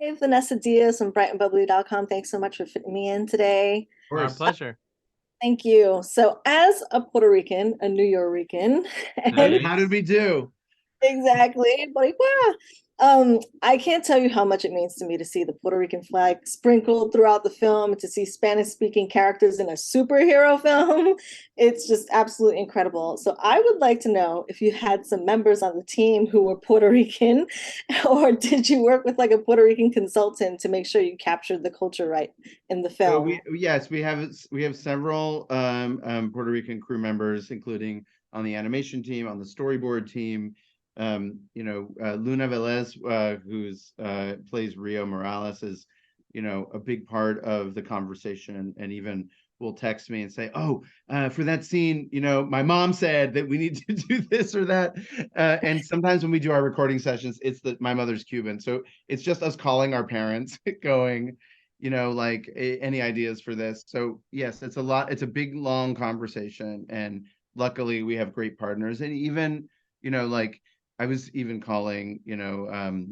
Hey, Vanessa Diaz from brightandbubbly.com. Thanks so much for fitting me in today. Our pleasure. Thank you. So, as a Puerto Rican, a New Yorican, and How did we do? exactly, Boricua. I can't tell you how much it means to me to see the Puerto Rican flag sprinkled throughout the film, to see Spanish-speaking characters in a superhero film. It's just absolutely incredible. So I would like to know if you had some members on the team who were Puerto Rican, or did you work with like a Puerto Rican consultant to make sure you captured the culture right in the So film? we have several Puerto Rican crew members, including on the animation team, on the storyboard team. Luna Velez, who's plays Rio Morales, is a big part of the conversation, and even will text me and say, "Oh, for that scene, my mom said that we need to do this or that." And sometimes when we do our recording sessions, it's that my mother's Cuban, so it's just us calling our parents, going, like, any ideas for this? So yes, it's a lot. It's a big, long conversation, and luckily we have great partners, and even like I was even calling, Angel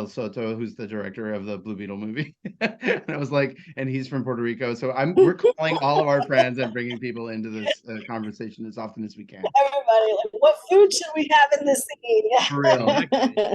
Soto, who's the director of the Blue Beetle movie. And I was like, and he's from Puerto Rico. So we're calling all of our friends and bringing people into this conversation as often as we can. Everybody, like, what food should we have in this scene? For real.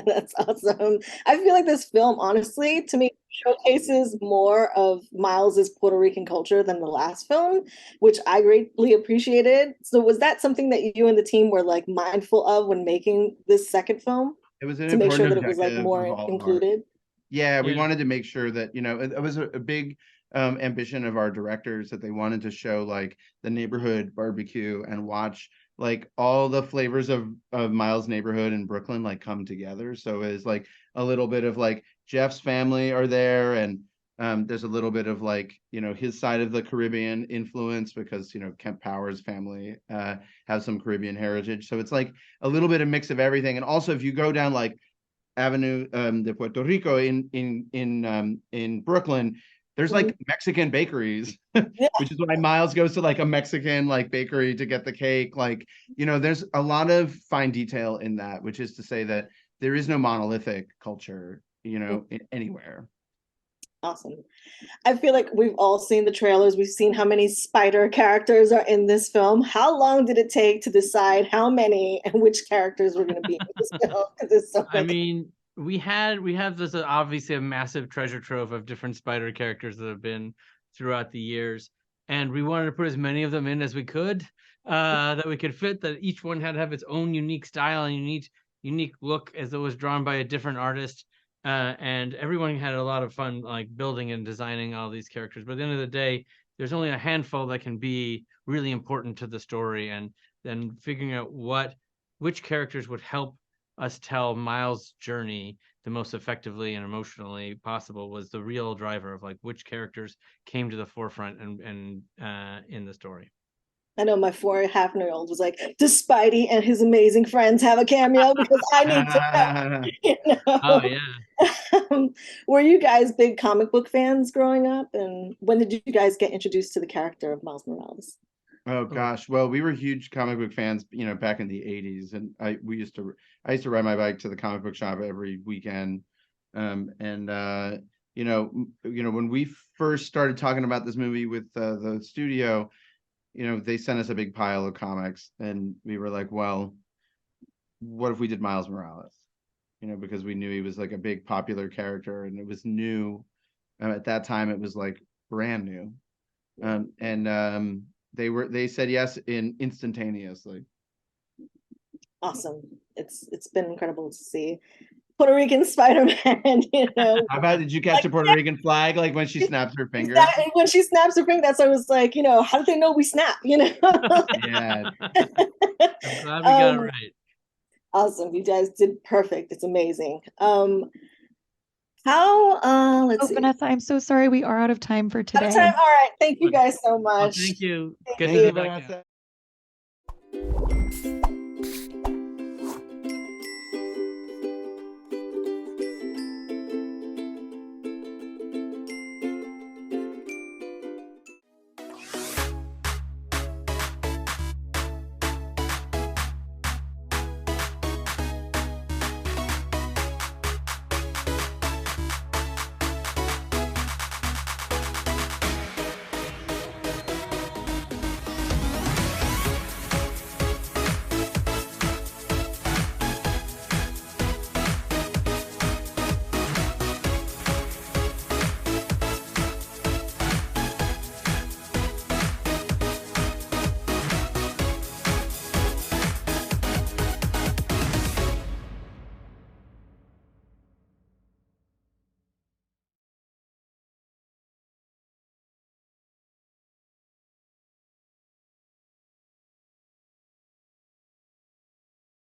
That's awesome. I feel like this film, honestly, to me, showcases more of Miles's Puerto Rican culture than the last film, which I greatly appreciated. So was that something that you and the team were like mindful of when making this second film, It was an to make sure important that it was like objective of more all of our. included? Yeah, we wanted to make sure that, it was a big ambition of our directors, that they wanted to show like the neighborhood barbecue and watch like all the flavors of Miles' neighborhood in Brooklyn like come together. So it's like a little bit of like Jeff's family are there, and there's a little bit of like, his side of the Caribbean influence, because, Kemp Powers' family has some Caribbean heritage. So it's like a little bit of mix of everything. And also, if you go down like Avenue de Puerto Rico in Brooklyn, there's like Mexican bakeries, Yeah. which is why Miles goes to like a Mexican like bakery to get the cake. Like, there's a lot of fine detail in that, which is to say that there is no monolithic culture, anywhere. Awesome. I feel like we've all seen the trailers. We've seen how many spider characters are in this film. How long did it take to decide how many and which characters were going to be in this film? Because there's so I many. mean, we have this obviously a massive treasure trove of different spider characters that have been throughout the years, and we wanted to put as many of them in as we could, that we could fit. That each one had to have its own unique style and unique look, as it was drawn by a different artist. And everyone had a lot of fun, like building and designing all these characters. But at the end of the day, there's only a handful that can be really important to the story, and then figuring out which characters would help us tell Miles' journey the most effectively and emotionally possible was the real driver of like which characters came to the forefront and in the story. I know my 4.5-year-old was like, does Spidey and his amazing friends have a cameo? Because I need to know. Oh yeah. Were you guys big comic book fans growing up? And when did you guys get introduced to the character of Miles Morales? Oh gosh, well, we were huge comic book fans, back in the 80s, and I used to ride my bike to the comic book shop every weekend. When we first started talking about this movie with the studio, they sent us a big pile of comics, and we were like, well, what if we did Miles Morales? Because we knew he was like a big popular character, and it was new. At that time, it was like brand new. They said yes instantaneously. Awesome. It's been incredible to see Puerto Rican Spider-Man, How about, did you catch a Puerto Rican flag like when she snaps her finger? When she snaps her finger, that's I was like, how did they know we snap? Yeah. I'm glad we got it right. Awesome. You guys did perfect. It's amazing. Let's see. Vanessa, I'm so sorry we are out of time for today. All right. Thank you guys so much. Well, thank you. Thank Good you. to be back.